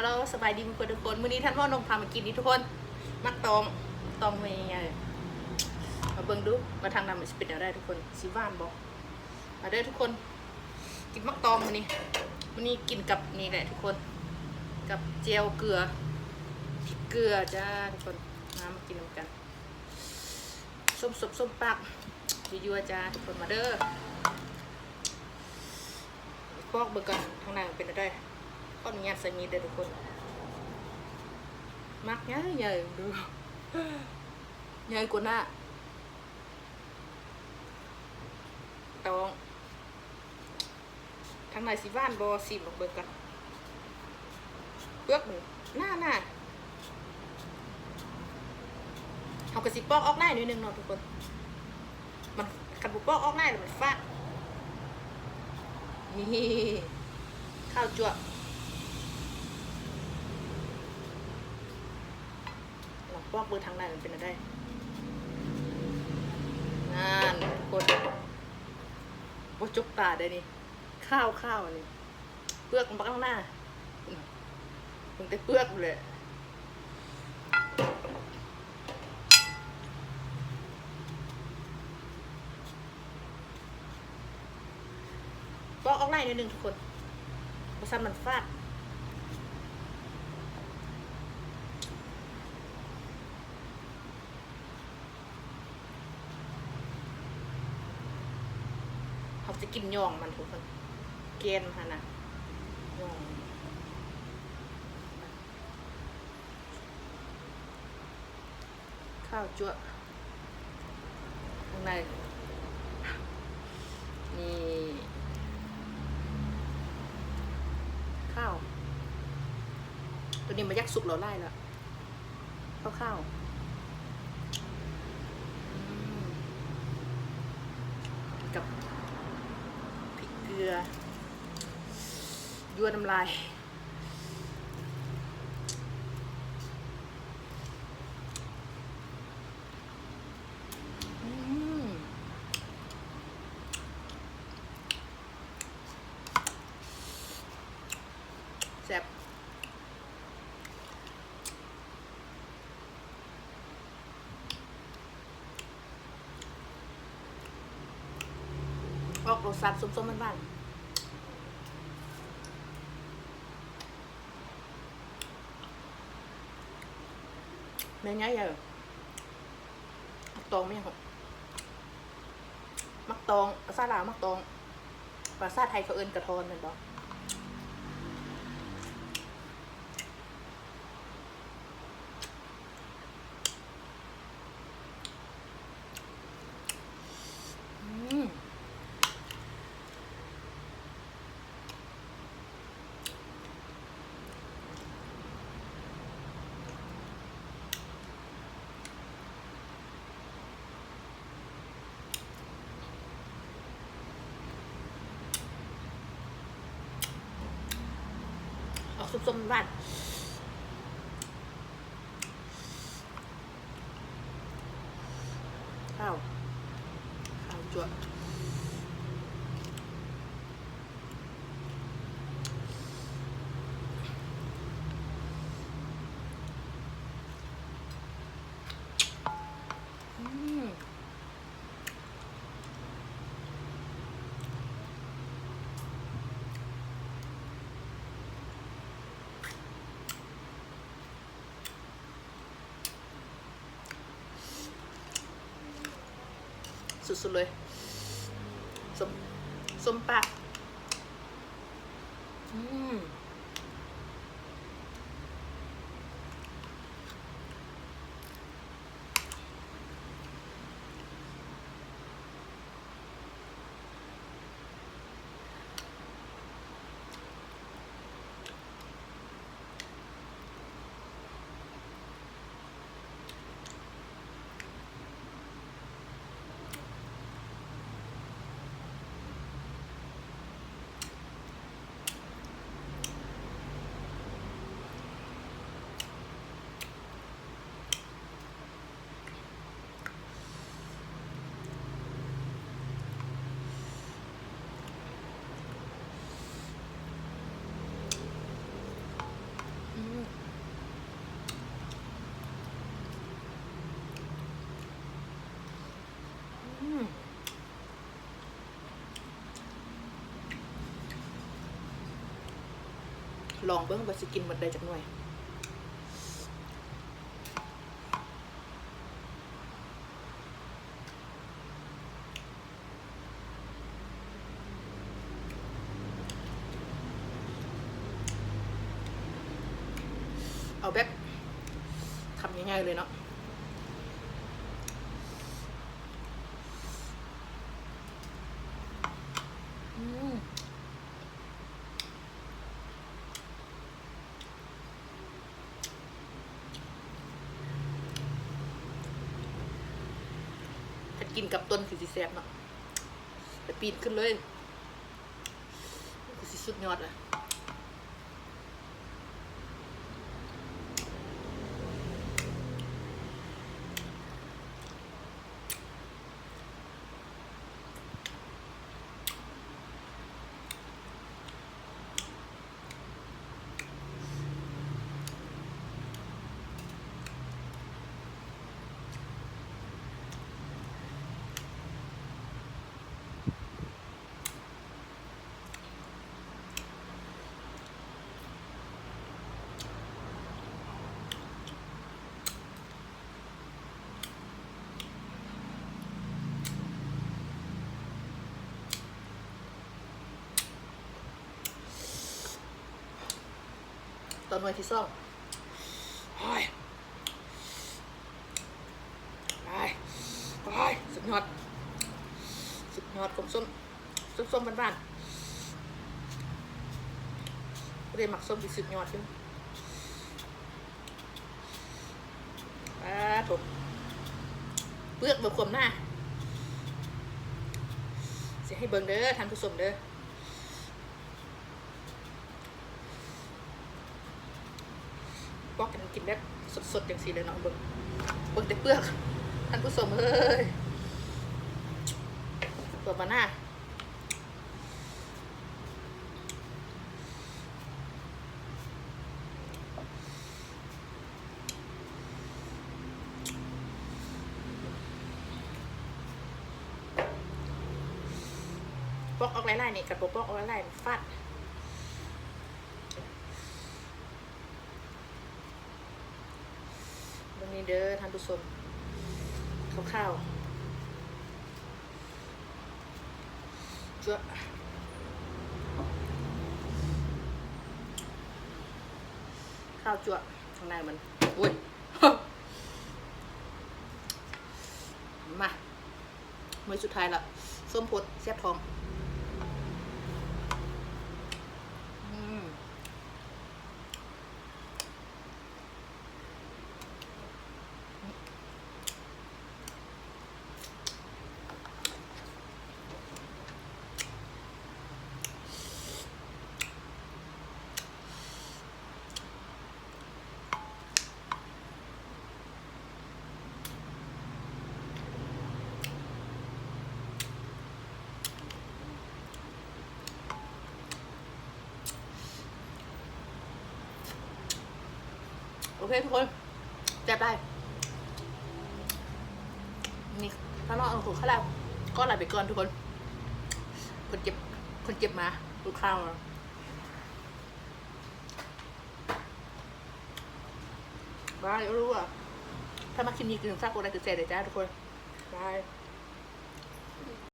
เราสบายดีทุกคนมื้อนี้ท่านพ่อนงพามากินนี่ทุกคนมักตองเมย์ไงมาเบิ่งดูมาทางนั้นมันจะเป็นอะไรทุกคนสิว่านบอกมาเด้อทุกคนกินมักตองมื้อนี้กินกับนี่แหละทุกคนกับเจียวเกลือพริกเกลือจ้าทุกคนมากินกันส้มปากยั่วๆจ้าทุกคนมาเด้อพอกเบิ่งกันทางนั้นเป็นอะไรก็อนุญาตใส่มีดเด้อทุกคนมักใหญ่ดูใหญ่กว่าหน้าตองทางไหนสิบ้านบอสิลองเบิ่งกันเปลือกหน้าเอากระสิปอกออกได้นิดนึงเนาะทุกคนมันขันบุปอกออกได้แล้วมันฟาดนี่ข้าวจั่วลองปอกเบอร์ทางไหนมันเป็นอะไรนั่นทุกคนว่าจกตาได้นี่ข้าวนี่เปลือกมันข้างหน้ามันแต่เปลือกเลยปอกออกได้นิดนึงทุกคนเพราะซ้ำมันฟาดเขาจะกินย่องมันทุกคนเกณฑ์มันนะย่องข้าวจั่วข้างในนี่ข้าวตัวนี้มันยักสุกเราไล่แล้วข้าวกับพริกเกลือยั่วน้ำลายแซ่บออกรสชาติส้มๆบ้านๆแม่ง่ายเลยมักตองไม่หกมักตองภาษาลาวมักตองภาษาไทยเขาเอิ้นกระทอนเหมือนบ่ออกส้มๆบ้านข้าวจั่วสุดๆเลยส้มปาก องเบิ้งว่าสิกินหมดได้จากหน่วยเอาแบบทำง่ายๆเลยเนาะถ้ากินกับต้นคือสิแซ่บเนาะแต่ปีนขึ้นเลยคือสิสุดยอดเลยตอนหน่วยที่ซ่องไปสุดยอดกลมส้มบ้านๆเรียนหมักส้มที่สุดยอดเลยถูกเปลือกแบบขมหน้าเสียให้เบิ่งเด้อท่านผู้ชมเด้อปอกกันกินแบบสดๆอย่างสีเลยเนาะเบิ่งแต่เปลือกท่านผู้ชมเอ้ยเปลือกบานาปอกออกไล่ๆนี่กับปอกออกไล่ๆฟาดวันนี้เด้อท่านผู้ชมข้าวจั่วข้าวจั่วข้างในมันอุ้ยมามื้อสุดท้ายละส้มพดแซ่บทองโอเคทุกคนจับได้นี่ถ้าน้องเอาถูกข้าวแล้วก็ไหลไปก่อนทุกคนคนเจ็บมาดูข้าวบายรู้อ่ะถ้ามาคลิปนี้ก็ฝากกดไลค์กดแชร์เลยจ้าทุกคนบาย